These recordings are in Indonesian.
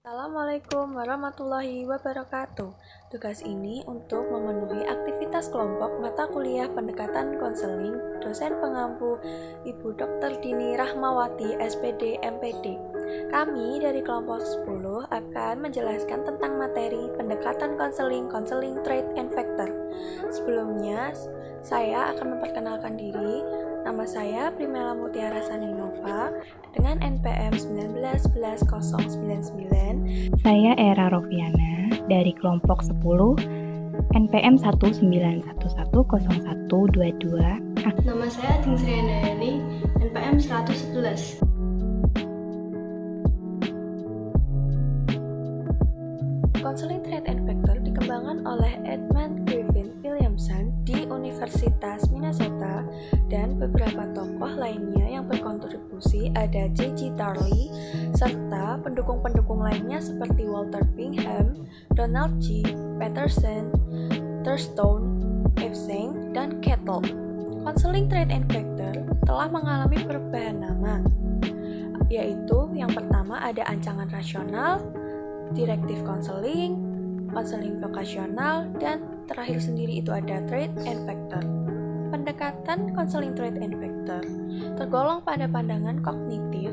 Assalamualaikum warahmatullahi wabarakatuh. Tugas ini untuk memenuhi aktivitas kelompok mata kuliah pendekatan konseling dosen pengampu Ibu Dr. Dini Rahmawati, SPD, MPD. Kami dari kelompok 10 akan menjelaskan tentang materi pendekatan konseling Trait and Factor. Sebelumnya, saya akan memperkenalkan diri. Nama saya Primela Mutiara Saninova dengan NPM 1911099. Saya Era Rofiana dari kelompok 10 NPM 191100122. Nama saya Dingsri Handayani, NPM 111. Konseling Trait and Factor dikembangkan oleh Edmund Griffin Williamson di Universitas Minnesota dan beberapa tokoh lainnya yang berkontribusi ada J.G. Tarly serta pendukung-pendukung lainnya seperti Walter Bingham, Donald G. Peterson, Thurstone, Evseng, dan Kettle. Konseling Trait and Factor telah mengalami perubahan nama, yaitu yang pertama ada ancangan rasional, direktif konseling vokasional, dan terakhir sendiri itu ada Trait and Factor. Pendekatan konseling Trait and Factor tergolong pada pandangan kognitif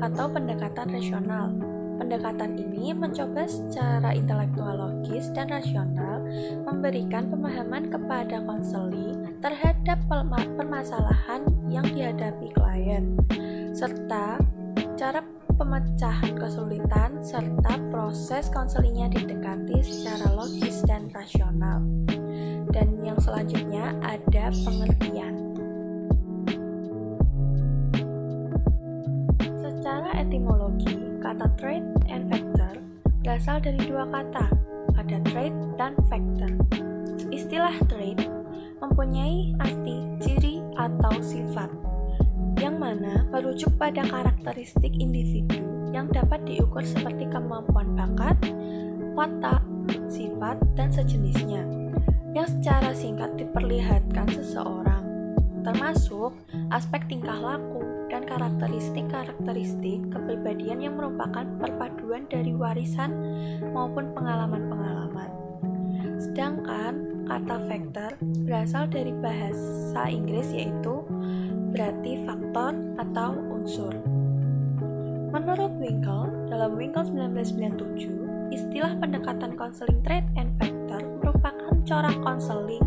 atau pendekatan rasional. Pendekatan ini mencoba secara intelektual logis dan rasional memberikan pemahaman kepada konseli terhadap permasalahan yang dihadapi klien, serta cara pemecahan kesulitan serta proses konselingnya didekati secara logis dan rasional. Dan yang selanjutnya ada pengertian. Secara etimologi, kata trait and factor berasal dari dua kata, ada trait dan factor. Istilah trait mempunyai arti ciri atau sifat, yang mana merujuk pada karakteristik individu yang dapat diukur seperti kemampuan bakat, watak, sifat, dan sejenisnya, yang secara singkat diperlihatkan seseorang, termasuk aspek tingkah laku dan karakteristik kepribadian yang merupakan perpaduan dari warisan maupun pengalaman-pengalaman. Sedangkan kata factor berasal dari bahasa Inggris yaitu berarti faktor atau unsur. Menurut Winkel, dalam Winkel 1997, istilah pendekatan konseling Trait and Factor merupakan corak konseling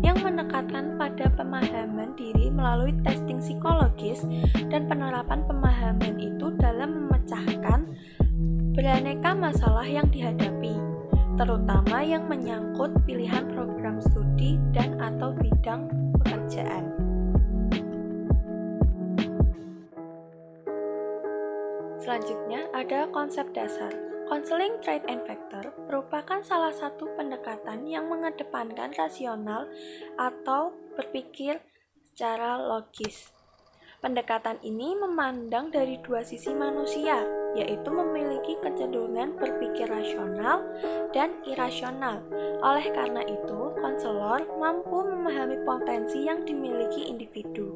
yang menekankan pada pemahaman diri melalui testing psikologis dan penerapan pemahaman itu dalam memecahkan beraneka masalah yang dihadapi, terutama yang menyangkut pilihan program studi dan atau bidang pekerjaan. Selanjutnya ada konsep dasar. Konseling Trait and Factor merupakan salah satu pendekatan yang mengedepankan rasional atau berpikir secara logis. Pendekatan ini memandang dari dua sisi manusia, yaitu memiliki kecenderungan berpikir rasional dan irasional. Oleh karena itu, konselor mampu memahami potensi yang dimiliki individu.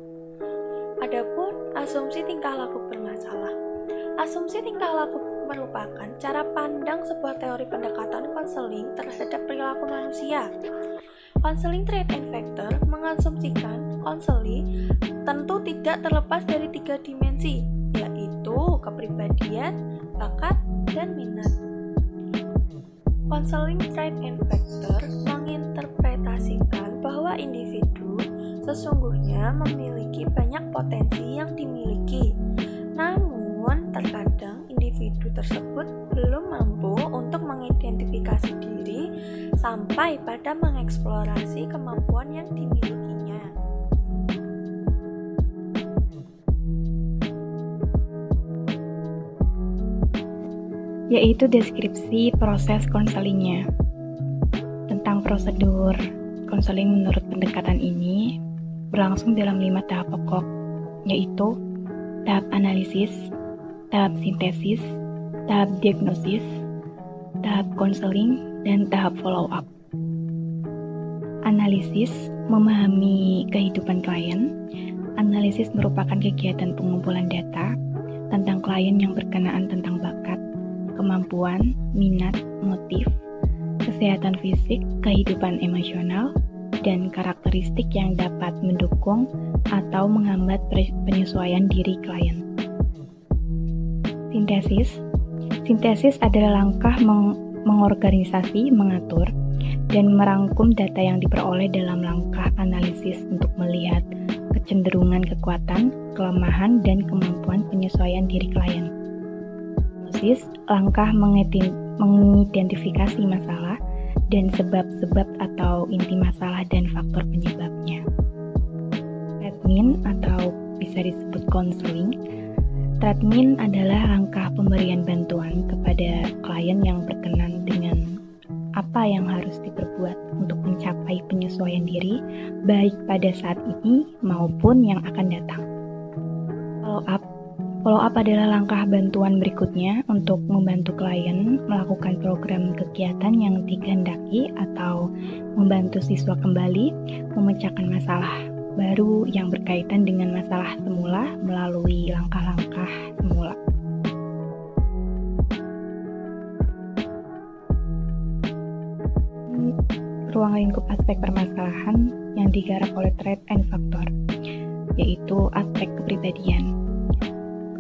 Adapun asumsi tingkah laku bermasalah. Asumsi tingkah laku merupakan cara pandang sebuah teori pendekatan konseling terhadap perilaku manusia. Konseling Trait and Factor mengasumsikan konseli tentu tidak terlepas dari tiga dimensi, yaitu kepribadian, bakat, dan minat. Konseling Trait and Factor menginterpretasikan bahwa individu sesungguhnya memiliki banyak potensi yang dimiliki, namun terkadang individu tersebut belum mampu untuk mengidentifikasi diri sampai pada mengeksplorasi kemampuan yang dimilikinya. Yaitu deskripsi proses konselingnya. Tentang prosedur konseling menurut pendekatan ini berlangsung dalam 5 tahap pokok, yaitu tahap analisis, tahap sintesis, tahap diagnosis, tahap konseling, dan tahap follow up. Analisis memahami kehidupan klien. Analisis merupakan kegiatan pengumpulan data tentang klien yang berkenaan tentang bakat, kemampuan, minat, motif, kesehatan fisik, kehidupan emosional, dan karakteristik yang dapat mendukung atau menghambat penyesuaian diri klien. Sintesis adalah langkah mengorganisasi, mengatur, dan merangkum data yang diperoleh dalam langkah analisis untuk melihat kecenderungan kekuatan, kelemahan, dan kemampuan penyesuaian diri klien. Diagnosis, langkah mengidentifikasi masalah dan sebab-sebab atau inti masalah dan faktor penyebabnya. Treatment atau bisa disebut counseling. Treatment adalah langkah pemberian bantuan kepada klien yang berkenan dengan apa yang harus diperbuat untuk mencapai penyesuaian diri, baik pada saat ini maupun yang akan datang. Follow up adalah langkah bantuan berikutnya untuk membantu klien melakukan program kegiatan yang dikehendaki atau membantu siswa kembali memecahkan masalah baru yang berkaitan dengan masalah semula melalui langkah-langkah semula. Ruang lingkup aspek permasalahan yang digarap oleh Trait and Factor, yaitu aspek kepribadian.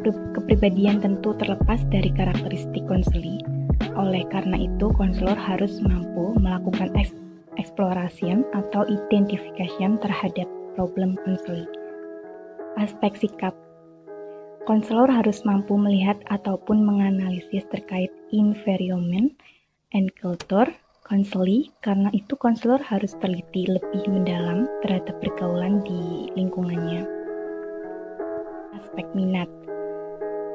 Kepribadian tentu terlepas dari karakteristik konseli. Oleh karena itu, konselor harus mampu melakukan exploration atau identification terhadap problem konseli. Aspek sikap. Konselor harus mampu melihat ataupun menganalisis terkait environment and culture konseli, karena itu konselor harus teliti lebih mendalam terhadap pergaulan di lingkungannya. Aspek minat.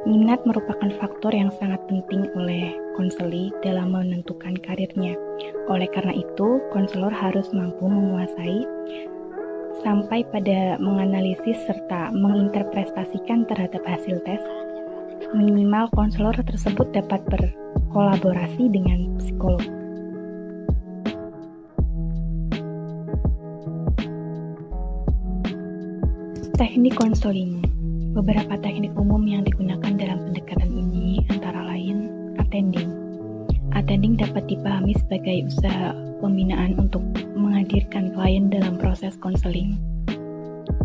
Minat merupakan faktor yang sangat penting oleh konseli dalam menentukan karirnya. Oleh karena itu, konselor harus mampu menguasai sampai pada menganalisis serta menginterpretasikan terhadap hasil tes. Minimal konselor tersebut dapat berkolaborasi dengan psikolog. Teknik konseling. Beberapa teknik umum yang digunakan dalam pendekatan ini antara lain attending. Attending dapat dipahami sebagai usaha pembinaan untuk menghadirkan klien dalam proses konseling.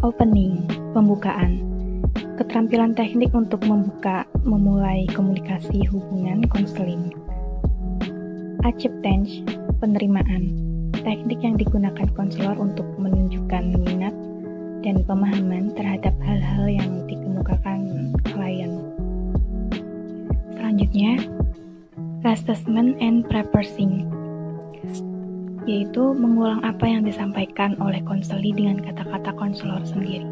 Opening, pembukaan. Keterampilan teknik untuk memulai komunikasi hubungan konseling. Acceptance, penerimaan. Teknik yang digunakan konselor untuk menunjukkan minat dan pemahaman terhadap hal-hal yang dikemukakan klien. Selanjutnya, assessment and preparing, yaitu mengulang apa yang disampaikan oleh konseli dengan kata-kata konselor sendiri.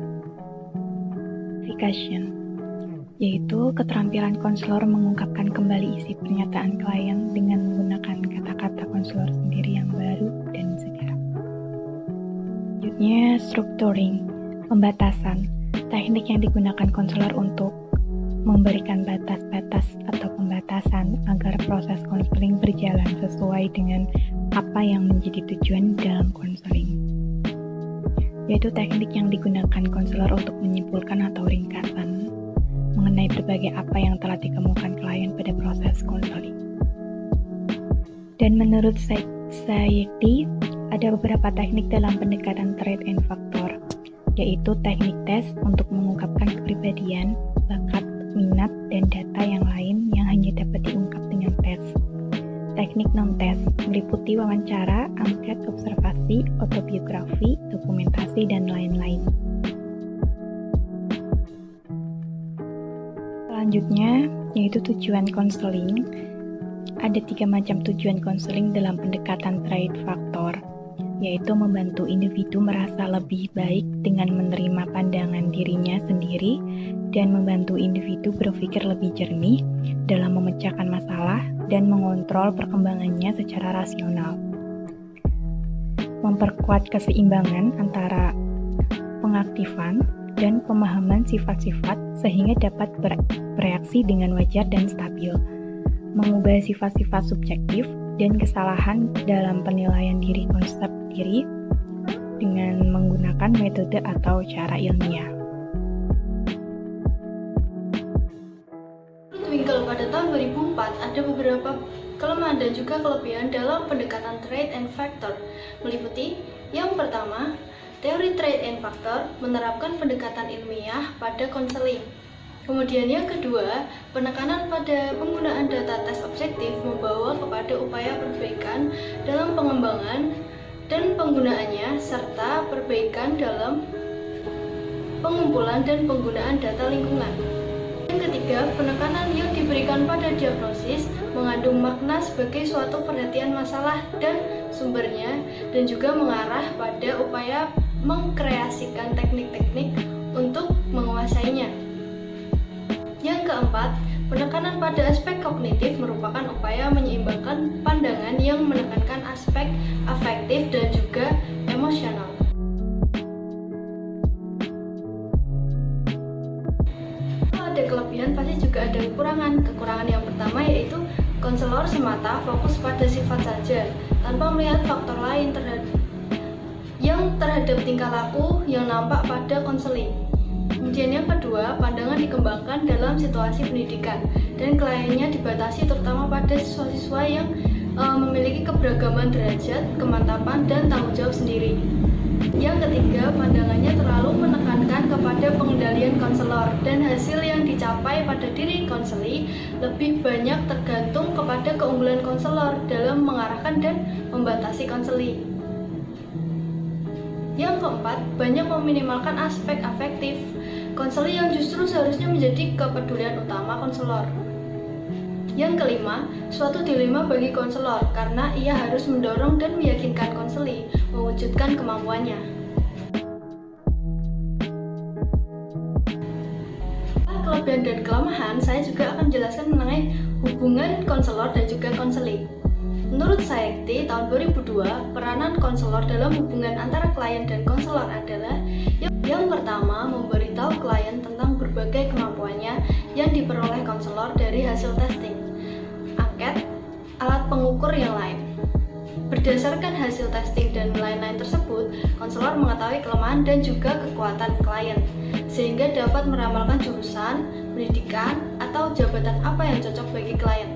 Verification, yaitu keterampilan konselor mengungkapkan kembali isi pernyataan klien dengan menggunakan kata-kata konselor sendiri yang baru dan segar. Selanjutnya, structuring, pembatasan, teknik yang digunakan konselor untuk memberikan batas-batas atau pembatasan agar proses konseling berjalan sesuai dengan apa yang menjadi tujuan dalam konseling. Yaitu teknik yang digunakan konselor untuk menyimpulkan atau ringkasan mengenai berbagai apa yang telah dikemukakan klien pada proses konseling. Dan menurut Sayekti, ada beberapa teknik dalam pendekatan Trait and Factor, yaitu teknik tes untuk mengungkapkan kepribadian, bakat, minat, dan data yang lain yang hanya dapat diungkap dengan tes. Teknik non-tes meliputi wawancara, angket, observasi, autobiografi, dokumentasi, dan lain-lain. Selanjutnya, yaitu tujuan konseling. Ada 3 macam tujuan konseling dalam pendekatan Trait Factor, yaitu membantu individu merasa lebih baik dengan menerima pandangan dirinya sendiri dan membantu individu berpikir lebih jernih dalam memecahkan masalah dan mengontrol perkembangannya secara rasional. Memperkuat keseimbangan antara pengaktifan dan pemahaman sifat-sifat sehingga dapat bereaksi dengan wajar dan stabil. Mengubah sifat-sifat subjektif dan kesalahan dalam penilaian diri konsep diri dengan menggunakan metode atau cara ilmiah. Twinkle pada tahun 2004 ada beberapa beberapa kelemahan dan juga kelebihan dalam pendekatan trait and factor, meliputi yang pertama, teori trait and factor menerapkan pendekatan ilmiah pada konseling. Kemudian yang kedua, penekanan pada penggunaan data tes objektif membawa kepada upaya perbaikan dalam pengembangan dan penggunaannya, serta perbaikan dalam pengumpulan dan penggunaan data lingkungan. Yang ketiga, penekanan yang diberikan pada diagnosis mengandung makna sebagai suatu perhatian masalah dan sumbernya, dan juga mengarah pada upaya mengkreasikan teknik-teknik untuk menguasainya. Yang keempat, penekanan pada aspek kognitif merupakan upaya menyeimbangkan pandangan yang menekankan aspek afektif dan juga emosional. Kalau ada kelebihan, pasti juga ada kekurangan. Kekurangan yang pertama yaitu konselor semata fokus pada sifat saja, tanpa melihat faktor lain terhadap tingkah laku yang nampak pada konseling. Kemudian yang kedua, pandangan dikembangkan dalam situasi pendidikan dan kliennya dibatasi terutama pada siswa-siswa yang memiliki keberagaman derajat, kemantapan, dan tanggung jawab sendiri. Yang ketiga, pandangannya terlalu menekankan kepada pengendalian konselor dan hasil yang dicapai pada diri konseli lebih banyak tergantung kepada keunggulan konselor dalam mengarahkan dan membatasi konseli. Yang keempat, banyak meminimalkan aspek afektif konseli yang justru seharusnya menjadi kepedulian utama konselor. Yang kelima, suatu dilema bagi konselor karena ia harus mendorong dan meyakinkan konseli mewujudkan kemampuannya. Kelebihan dan kelemahan, saya juga akan menjelaskan mengenai hubungan konselor dan juga konseli. Menurut Sayekti tahun 2002, peranan konselor dalam hubungan antara klien dan konselor adalah yang pertama, memberitahu klien tentang berbagai kemampuannya yang diperoleh konselor dari hasil testing, angket, alat pengukur yang lain. Berdasarkan hasil testing dan lain-lain tersebut, konselor mengetahui kelemahan dan juga kekuatan klien, sehingga dapat meramalkan jurusan, pendidikan, atau jabatan apa yang cocok bagi klien.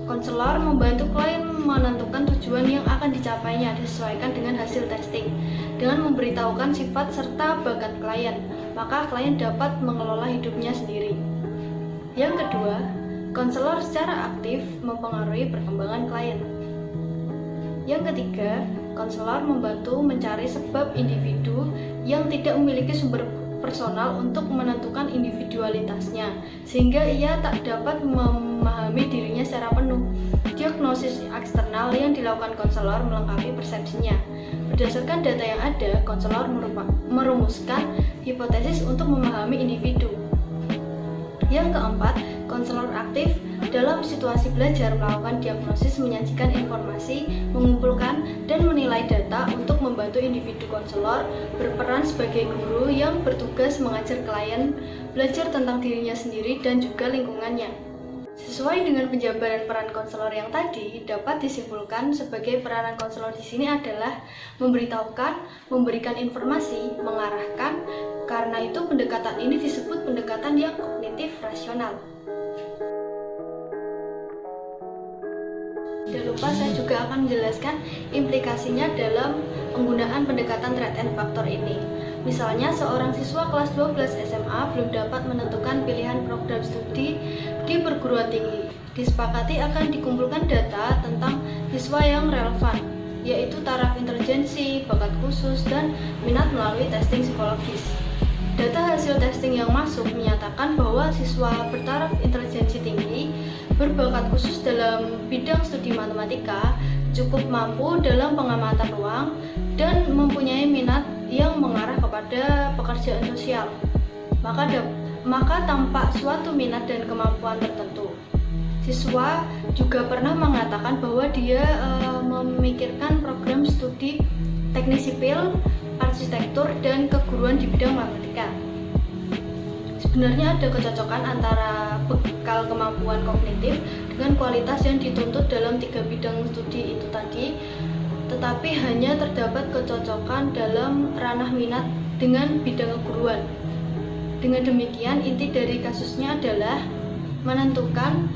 Konselor membantu klien menentukan tujuan yang akan dicapainya disesuaikan dengan hasil testing. Dengan memberitahukan sifat serta bakat klien, maka klien dapat mengelola hidupnya sendiri. Yang kedua, konselor secara aktif mempengaruhi perkembangan klien. Yang ketiga, konselor membantu mencari sebab individu yang tidak memiliki sumber personal untuk menentukan individualitasnya, sehingga ia tak dapat memahami dirinya secara penuh. Diagnosis eksternal yang dilakukan konselor melengkapi persepsinya. Berdasarkan data yang ada, konselor merumuskan hipotesis untuk memahami individu. Yang keempat, konselor aktif dalam situasi belajar melakukan diagnosis, menyajikan informasi, mengumpulkan dan menilai data untuk membantu individu konselor berperan sebagai guru yang bertugas mengajar klien belajar tentang dirinya sendiri dan juga lingkungannya. Sesuai dengan penjabaran peran konselor yang tadi, dapat disimpulkan sebagai peranan konselor di sini adalah memberitahukan, memberikan informasi, mengarahkan. Karena itu pendekatan ini disebut pendekatan yang kognitif rasional. Tidak lupa saya juga akan menjelaskan implikasinya dalam penggunaan pendekatan trait and factor ini. Misalnya seorang siswa kelas 12 SMA belum dapat menentukan pilihan program studi di perguruan tinggi. Disepakati akan dikumpulkan data tentang siswa yang relevan, yaitu taraf intelijensi, bakat khusus, dan minat melalui testing psikologis. Data hasil testing yang masuk menyatakan bahwa siswa bertaraf intelijensi tinggi, berbakat khusus dalam bidang studi matematika, cukup mampu dalam pengamatan ruang, dan mempunyai minat yang mengarah kepada pekerjaan sosial. Maka tampak suatu minat dan kemampuan tertentu. Siswa juga pernah mengatakan bahwa dia memikirkan program studi teknik sipil, arsitektur, dan keguruan di bidang matematika. Sebenarnya ada kecocokan antara bekal kemampuan kognitif dengan kualitas yang dituntut dalam 3 bidang studi itu tadi, tetapi hanya terdapat kecocokan dalam ranah minat dengan bidang keguruan. Dengan demikian, inti dari kasusnya adalah menentukan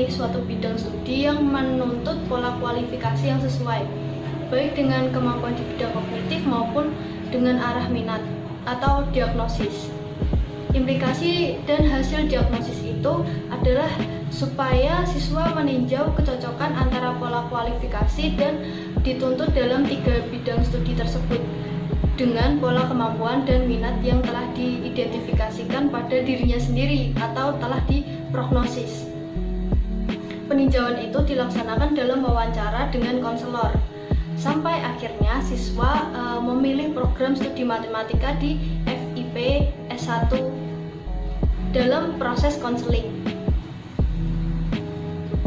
memilih suatu bidang studi yang menuntut pola kualifikasi yang sesuai, baik dengan kemampuan di bidang kognitif maupun dengan arah minat atau diagnosis. Implikasi dan hasil diagnosis itu adalah supaya siswa meninjau kecocokan antara pola kualifikasi dan dituntut dalam 3 bidang studi tersebut dengan pola kemampuan dan minat yang telah diidentifikasikan pada dirinya sendiri atau telah diprognosis. Peninjauan itu dilaksanakan dalam wawancara dengan konselor, sampai akhirnya siswa memilih program studi matematika di FIP S1 dalam proses konseling.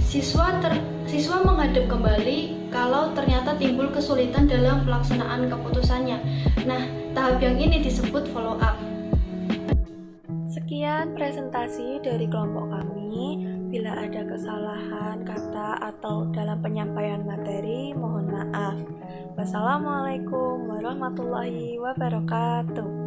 Siswa menghadap kembali kalau ternyata timbul kesulitan dalam pelaksanaan keputusannya. Nah, tahap yang ini disebut follow up. Sekian presentasi dari kelompok kami. Bila ada kesalahan kata atau dalam penyampaian materi, mohon maaf. Wassalamualaikum warahmatullahi wabarakatuh.